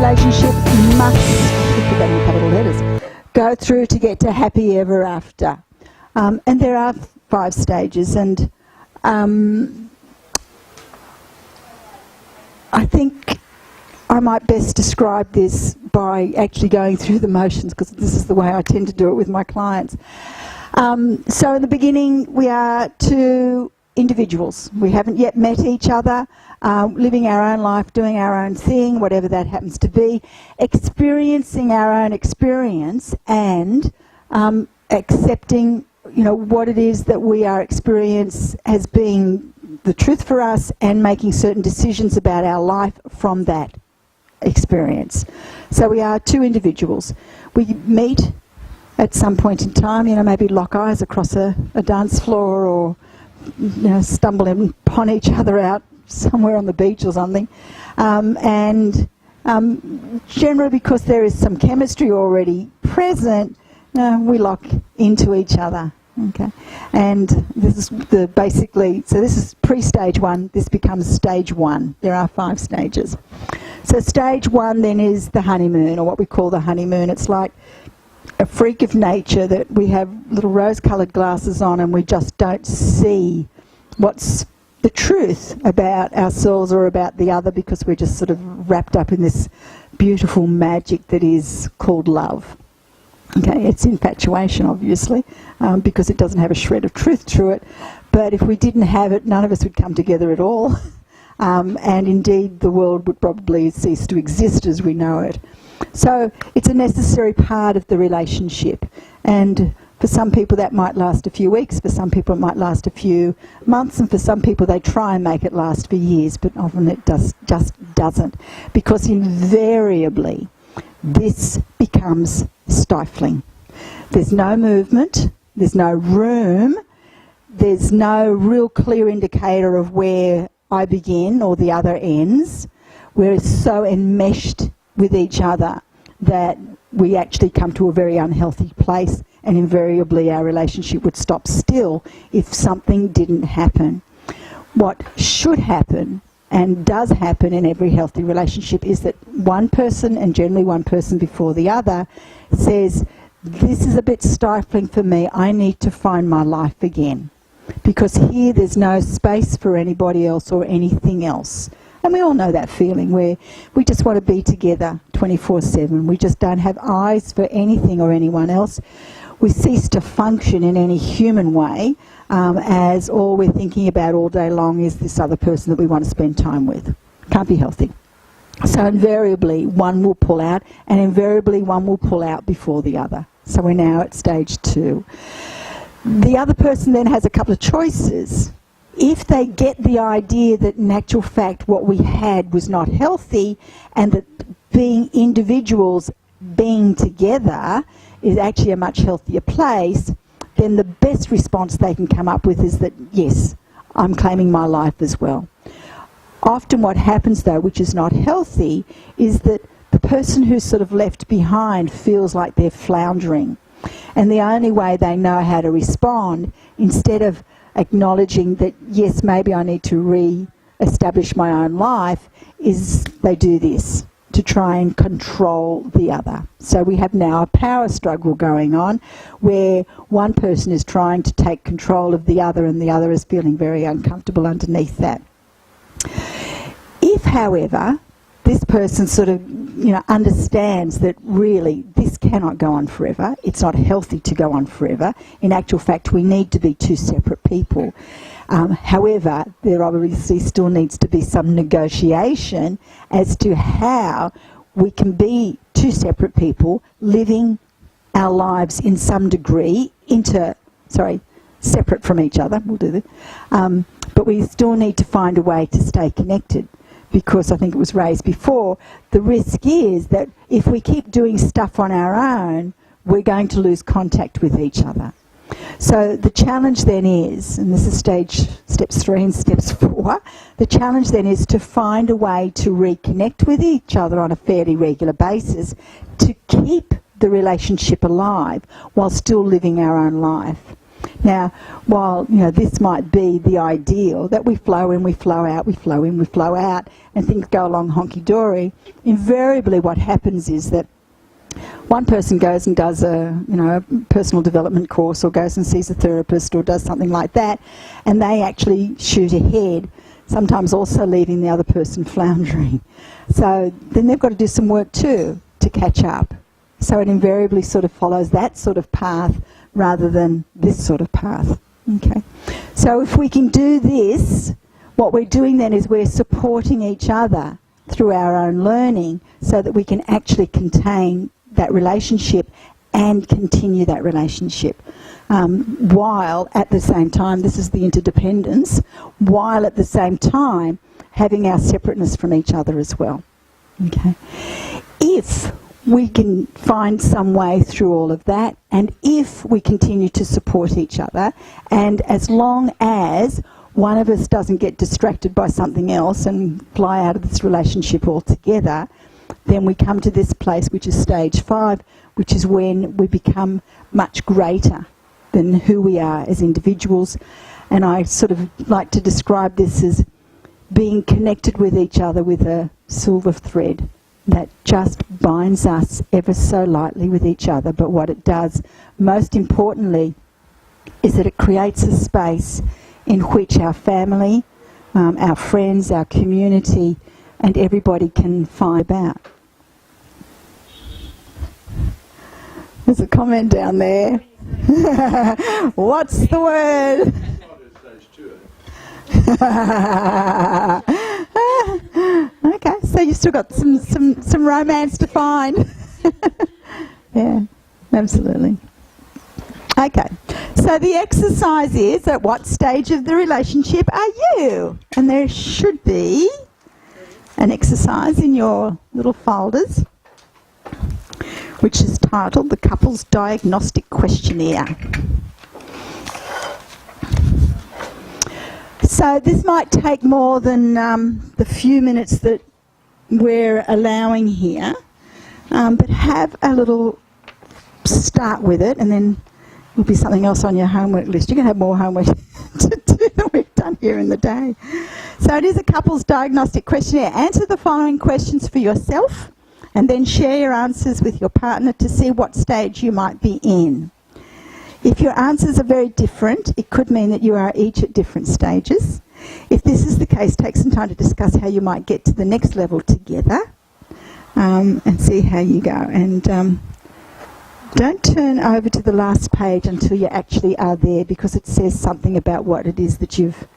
relationship must, we put that in capital letters, go through to get to happy ever after. And there are 5 stages, and I think I might best describe this by actually going through the motions, because this is the way I tend to do it with my clients. So in the beginning, we are 2 individuals. We haven't yet met each other, living our own life, doing our own thing, whatever that happens to be, experiencing our own experience and accepting, you know, what it is that we are experiencing as being the truth for us, and making certain decisions about our life from that experience. So we are 2 individuals. We meet at some point in time, you know, maybe lock eyes across a dance floor, or, you know, stumble upon each other out somewhere on the beach or something. Generally, because there is some chemistry already present, we lock into each other. Okay, and this is this is pre-stage 1, this becomes stage 1. There are 5 stages. So stage 1 then is the honeymoon, or what we call the honeymoon. It's like a freak of nature that we have little rose-coloured glasses on, and we just don't see what's the truth about ourselves or about the other, because we're just sort of wrapped up in this beautiful magic that is called love. Okay, it's infatuation, obviously, because it doesn't have a shred of truth to it. But if we didn't have it, none of us would come together at all. And indeed, the world would probably cease to exist as we know it. So it's a necessary part of the relationship. And for some people that might last a few weeks, for some people it might last a few months, and for some people they try and make it last for years, but often it just doesn't. Because invariably, this becomes stifling. There's no movement, there's no room, there's no real clear indicator of where I begin or the other ends. We're so enmeshed with each other that we actually come to a very unhealthy place, and invariably our relationship would stop still if something didn't happen. What should happen, and does happen in every healthy relationship, is that one person, and generally one person before the other, says, this is a bit stifling for me, I need to find my life again. Because here there's no space for anybody else or anything else. And we all know that feeling where we just want to be together 24/7. We just don't have eyes for anything or anyone else. We cease to function in any human way, as all we're thinking about all day long is this other person that we want to spend time with. Can't be healthy. So invariably one will pull out, and invariably one will pull out before the other. So we're now at stage 2. The other person then has a couple of choices. If they get the idea that in actual fact what we had was not healthy, and that being individuals, being together is actually a much healthier place, then the best response they can come up with is that, yes, I'm claiming my life as well. Often what happens though, which is not healthy, is that the person who's sort of left behind feels like they're floundering. And the only way they know how to respond, instead of acknowledging that, yes, maybe I need to re-establish my own life, is they do this to try and control the other. So we have now a power struggle going on where one person is trying to take control of the other, and the other is feeling very uncomfortable underneath that. If, however, this person sort of, you know, understands that really this cannot go on forever, it's not healthy to go on forever. In actual fact, we need to be 2 separate people. However, there obviously still needs to be some negotiation as to how we can be 2 separate people living our lives in some degree separate from each other. We'll do that. But we still need to find a way to stay connected. Because I think it was raised before, the risk is that if we keep doing stuff on our own, we're going to lose contact with each other. So the challenge then is, and this is steps 3 and steps 4, the challenge then is to find a way to reconnect with each other on a fairly regular basis to keep the relationship alive while still living our own life. Now, while this might be the ideal, that we flow in, we flow out, we flow in, we flow out, and things go along honky-dory, invariably what happens is that one person goes and does a personal development course, or goes and sees a therapist, or does something like that, and they actually shoot ahead, sometimes also leaving the other person floundering. So then they've got to do some work too to catch up. So it invariably sort of follows that sort of path rather than this sort of path. Okay. So if we can do this, what we're doing then is we're supporting each other through our own learning so that we can actually contain that relationship and continue that relationship. While at the same time, this is the interdependence, while at the same time having our separateness from each other as well. Okay. If we can find some way through all of that, and if we continue to support each other, and as long as one of us doesn't get distracted by something else and fly out of this relationship altogether, then we come to this place, which is stage 5, which is when we become much greater than who we are as individuals. And I sort of like to describe this as being connected with each other with a silver thread that just binds us ever so lightly with each other. But what it does, most importantly, is that it creates a space in which our family, our friends, our community, and everybody can find about. There's a comment down there. What's the word? Okay, so you've still got some romance to find. Yeah, absolutely. Okay, so the exercise is, at what stage of the relationship are you? And there should be an exercise in your little folders, which is titled the Couples Diagnostic Questionnaire. So this might take more than the few minutes that we're allowing here, but have a little start with it, and then there'll be something else on your homework list. You can have more homework to do than we've done here in the day. So it is a couples diagnostic questionnaire. Answer the following questions for yourself, and then share your answers with your partner to see what stage you might be in. If your answers are very different, it could mean that you are each at different stages. If this is the case, take some time to discuss how you might get to the next level together, and see how you go. And don't turn over to the last page until you actually are there, because it says something about what it is that you've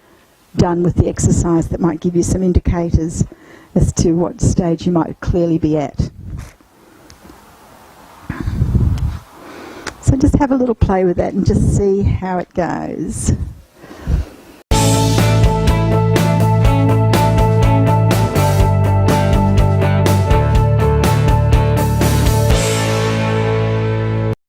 done with the exercise that might give you some indicators as to what stage you might clearly be at. So just have a little play with that and just see how it goes.